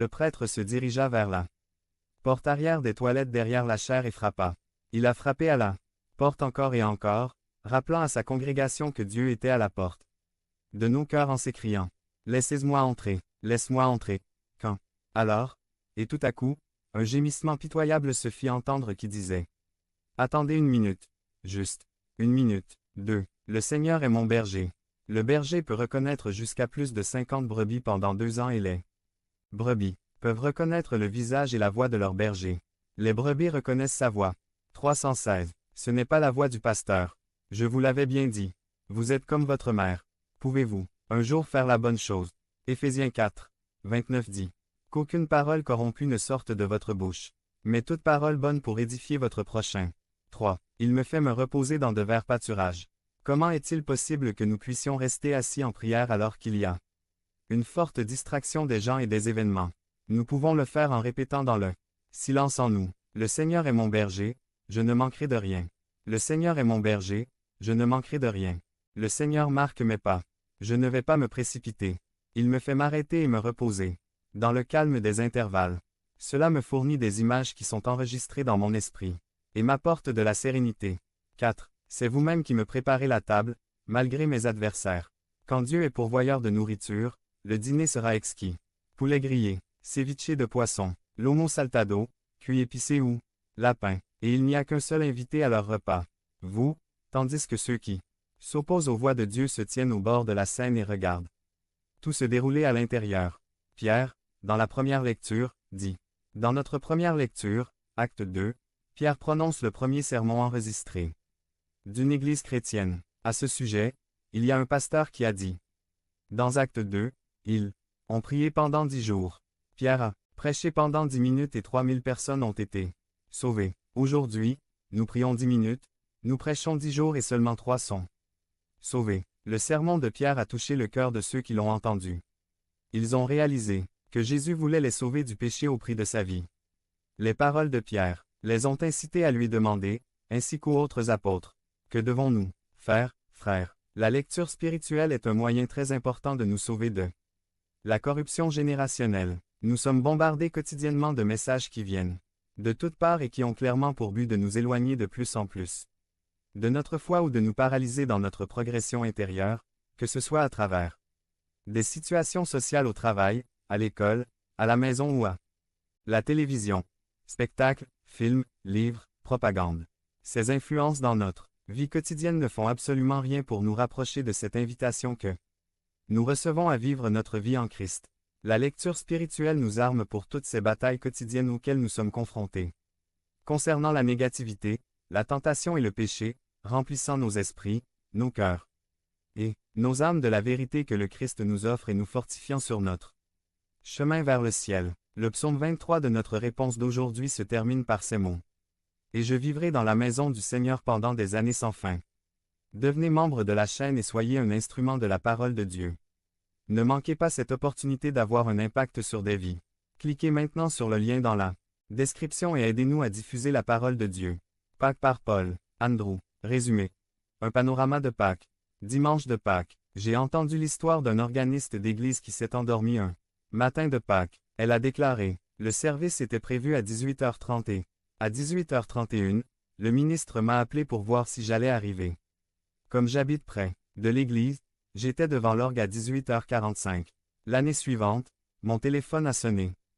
Le prêtre se dirigea vers la porte arrière des toilettes derrière la chaire et frappa. Il a frappé à la porte encore et encore, rappelant à sa congrégation que Dieu était à la porte de nos cœurs en s'écriant « Laissez-moi entrer, laisse-moi entrer. » Quand, alors, et tout à coup, un gémissement pitoyable se fit entendre qui disait « Attendez une minute, juste, une minute, deux, le Seigneur est mon berger. » Le berger peut reconnaître jusqu'à plus de 50 brebis pendant 2 ans et les brebis peuvent reconnaître le visage et la voix de leur berger. Les brebis reconnaissent sa voix. 316. Ce n'est pas la voix du pasteur. Je vous l'avais bien dit. Vous êtes comme votre mère. Pouvez-vous, un jour faire la bonne chose? Éphésiens 4, 29 dit. Qu'aucune parole corrompue ne sorte de votre bouche, mais toute parole bonne pour édifier votre prochain. 3. Il me fait me reposer dans de verts pâturages. Comment est-il possible que nous puissions rester assis en prière alors qu'il y a une forte distraction des gens et des événements? Nous pouvons le faire en répétant dans le silence en nous. Le Seigneur est mon berger, je ne manquerai de rien. Le Seigneur est mon berger, je ne manquerai de rien. Le Seigneur marque mes pas. Je ne vais pas me précipiter. Il me fait m'arrêter et me reposer. Dans le calme des intervalles. Cela me fournit des images qui sont enregistrées dans mon esprit. Et m'apporte de la sérénité. 4. C'est vous-même qui me préparez la table, malgré mes adversaires. Quand Dieu est pourvoyeur de nourriture, le dîner sera exquis. Poulet grillé, ceviche de poisson, lomo saltado, cuit épicé ou lapin. Et il n'y a qu'un seul invité à leur repas. Vous, tandis que ceux qui s'opposent aux voies de Dieu se tiennent au bord de la scène et regardent tout se dérouler à l'intérieur. Pierre, dans la première lecture, dit. Dans notre première lecture, acte 2, Pierre prononce le premier sermon enregistré d'une église chrétienne. À ce sujet, il y a un pasteur qui a dit. Dans acte 2, ils ont prié pendant 10 jours. Pierre a prêché pendant 10 minutes et 3000 personnes ont été sauvées. Aujourd'hui, nous prions 10 minutes, nous prêchons 10 jours et seulement 3 sont sauvés. Le sermon de Pierre a touché le cœur de ceux qui l'ont entendu. Ils ont réalisé que Jésus voulait les sauver du péché au prix de sa vie. Les paroles de Pierre les ont incités à lui demander, ainsi qu'aux autres apôtres, que devons-nous faire, frères? La lecture spirituelle est un moyen très important de nous sauver de la corruption générationnelle. Nous sommes bombardés quotidiennement de messages qui viennent de toutes parts et qui ont clairement pour but de nous éloigner de plus en plus de notre foi ou de nous paralyser dans notre progression intérieure, que ce soit à travers des situations sociales au travail, à l'école, à la maison ou à la télévision, spectacles, films, livres, propagande. Ces influences dans notre vie quotidienne ne font absolument rien pour nous rapprocher de cette invitation que nous recevons à vivre notre vie en Christ. La lecture spirituelle nous arme pour toutes ces batailles quotidiennes auxquelles nous sommes confrontés. Concernant la négativité, la tentation et le péché, remplissant nos esprits, nos cœurs et nos âmes de la vérité que le Christ nous offre et nous fortifiant sur notre chemin vers le ciel. Le psaume 23 de notre réponse d'aujourd'hui se termine par ces mots. Et je vivrai dans la maison du Seigneur pendant des années sans fin. Devenez membre de la chaîne et soyez un instrument de la parole de Dieu. Ne manquez pas cette opportunité d'avoir un impact sur des vies. Cliquez maintenant sur le lien dans la description et aidez-nous à diffuser la parole de Dieu. Pâques par Paul, Andrew. Résumé. Un panorama de Pâques. Dimanche de Pâques. J'ai entendu l'histoire d'un organiste d'église qui s'est endormi un matin de Pâques. Elle a déclaré. Le service était prévu à 18h30 et, à 18h31, le ministre m'a appelé pour voir si j'allais arriver. Comme j'habite près de l'église, j'étais devant l'orgue à 18h45. L'année suivante, mon téléphone a sonné.